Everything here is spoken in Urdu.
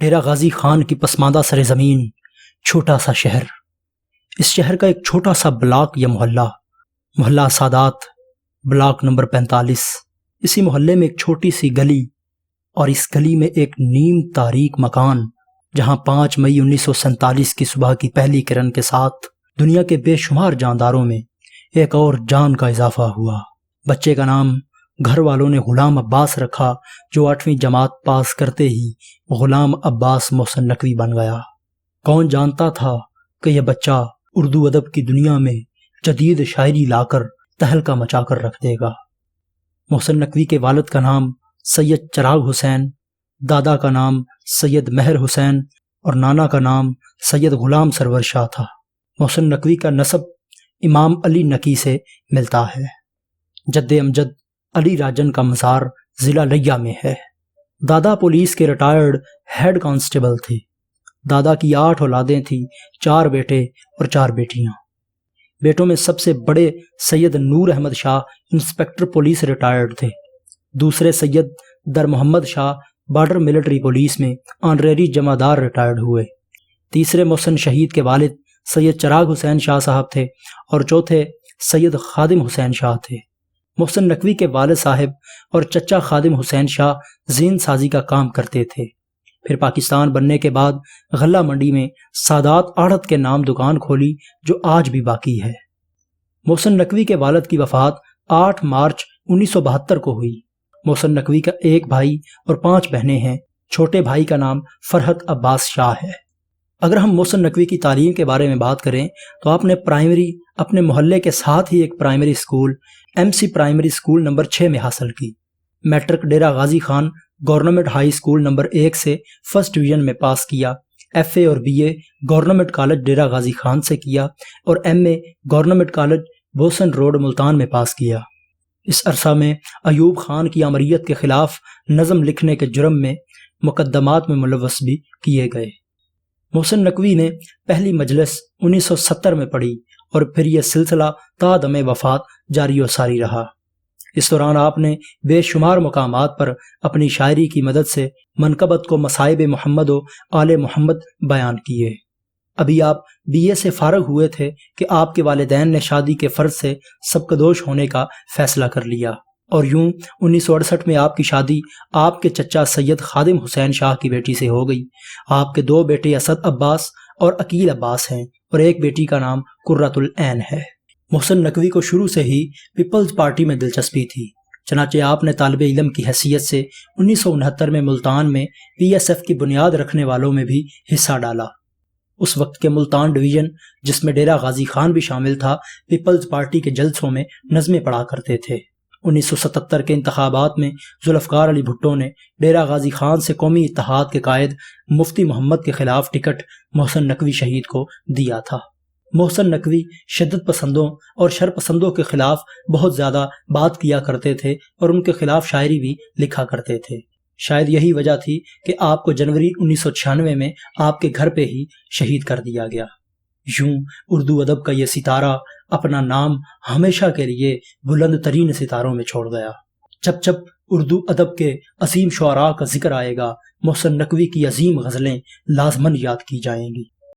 ڈیرہ غازی خان کی پسماندہ سرزمین، چھوٹا سا شہر۔ اس شہر کا ایک چھوٹا سا بلاک یا محلہ سادات، بلاک نمبر 45۔ اسی محلے میں ایک چھوٹی سی گلی، اور اس گلی میں ایک نیم تاریک مکان، جہاں 5 مئی 1947 کی صبح کی پہلی کرن کے ساتھ دنیا کے بے شمار جانداروں میں ایک اور جان کا اضافہ ہوا۔ بچے کا نام گھر والوں نے غلام عباس رکھا، جو 8ویں جماعت پاس کرتے ہی غلام عباس محسن نقوی بن گیا۔ کون جانتا تھا کہ یہ بچہ اردو ادب کی دنیا میں جدید شاعری لا کر تہلکہ مچا کر رکھ دے گا۔ محسن نقوی کے والد کا نام سید چراغ حسین، دادا کا نام سید مہر حسین اور نانا کا نام سید غلام سرور شاہ تھا۔ محسن نقوی کا نسب امام علی نقی سے ملتا ہے۔ جد امجد علی راجن کا مزار ضلع لیا میں ہے۔ دادا پولیس کے ریٹائرڈ ہیڈ کانسٹیبل تھے۔ دادا کی 8 اولادیں تھیں، 4 بیٹے اور 4 بیٹیاں۔ بیٹوں میں سب سے بڑے سید Noor Ahmad Shah inspector police retired تھے۔ دوسرے سید در Muhammad Shah border military police میں آنریری جمعدار ریٹائرڈ ہوئے۔ تیسرے محسن شہید کے والد سید چراغ حسین شاہ صاحب تھے اور چوتھے سید خادم حسین شاہ تھے۔ محسن نقوی کے والد صاحب اور چچا خادم حسین شاہ زین سازی کا کام کرتے تھے۔ پھر پاکستان بننے کے بعد غلہ منڈی میں سادات آڑت کے نام دکان کھولی، جو آج بھی باقی ہے۔ محسن نقوی کے والد کی وفات 8 مارچ 1972 کو ہوئی۔ محسن نقوی کا 1 بھائی اور 5 بہنیں ہیں۔ چھوٹے بھائی کا نام فرحت عباس شاہ ہے۔ اگر ہم محسن نقوی کی تعلیم کے بارے میں بات کریں تو آپ نے پرائمری اپنے محلے کے ساتھ ہی ایک primary school MC primary school number 6 میں حاصل کی۔ Matric Dera Ghazi Khan government high school number 1 سے فرسٹ ڈویژن میں پاس کیا۔ FA اور BA government college Dera Ghazi Khan سے کیا اور MA government college Bosan road Multan میں پاس کیا۔ اس عرصہ میں ایوب خان کی آمریت کے خلاف نظم لکھنے کے جرم میں مقدمات میں ملوث بھی کیے گئے۔ محسن نقوی نے پہلی مجلس 1970 میں پڑھی اور پھر یہ سلسلہ تا دم وفات جاری و ساری رہا۔ اس دوران آپ نے بے شمار مقامات پر اپنی شاعری کی مدد سے منقبت کو مصائب محمد و آل محمد بیان کیے۔ ابھی آپ BA سے فارغ ہوئے تھے کہ آپ کے والدین نے شادی کے فرض سے سبکدوش ہونے کا فیصلہ کر لیا، اور یوں 1968 میں آپ کی شادی آپ کے چچا سید خادم حسین شاہ کی بیٹی سے ہو گئی۔ آپ کے 2 بیٹے اسد عباس اور عقیل عباس ہیں اور ایک بیٹی کا نام قرۃ العین ہے۔ محسن نقوی کو شروع سے ہی پیپلز پارٹی میں دلچسپی تھی، چنانچہ آپ نے طالب علم کی حیثیت سے 1969 میں ملتان میں PSF کی بنیاد رکھنے والوں میں بھی حصہ ڈالا۔ اس وقت کے ملتان ڈویژن، جس میں ڈیرہ غازی خان بھی شامل تھا، پیپلز پارٹی کے جلسوں میں نظمیں پڑھا کرتے تھے۔ 1977 کے انتخابات میں ذوالفقار علی بھٹو نے ڈیرہ غازی خان سے قومی اتحاد کے قائد مفتی محمد کے خلاف ٹکٹ محسن نقوی شہید کو دیا تھا۔ محسن نقوی شدت پسندوں اور شر پسندوں کے خلاف بہت زیادہ بات کیا کرتے تھے اور ان کے خلاف شاعری بھی لکھا کرتے تھے۔ شاید یہی وجہ تھی کہ آپ کو جنوری 1996 میں آپ کے گھر پہ ہی شہید کر دیا گیا۔ یوں اردو ادب کا یہ ستارہ اپنا نام ہمیشہ کے لیے بلند ترین ستاروں میں چھوڑ گیا۔ جب جب اردو ادب کے عظیم شعراء کا ذکر آئے گا، محسن نقوی کی عظیم غزلیں لازماً یاد کی جائیں گی۔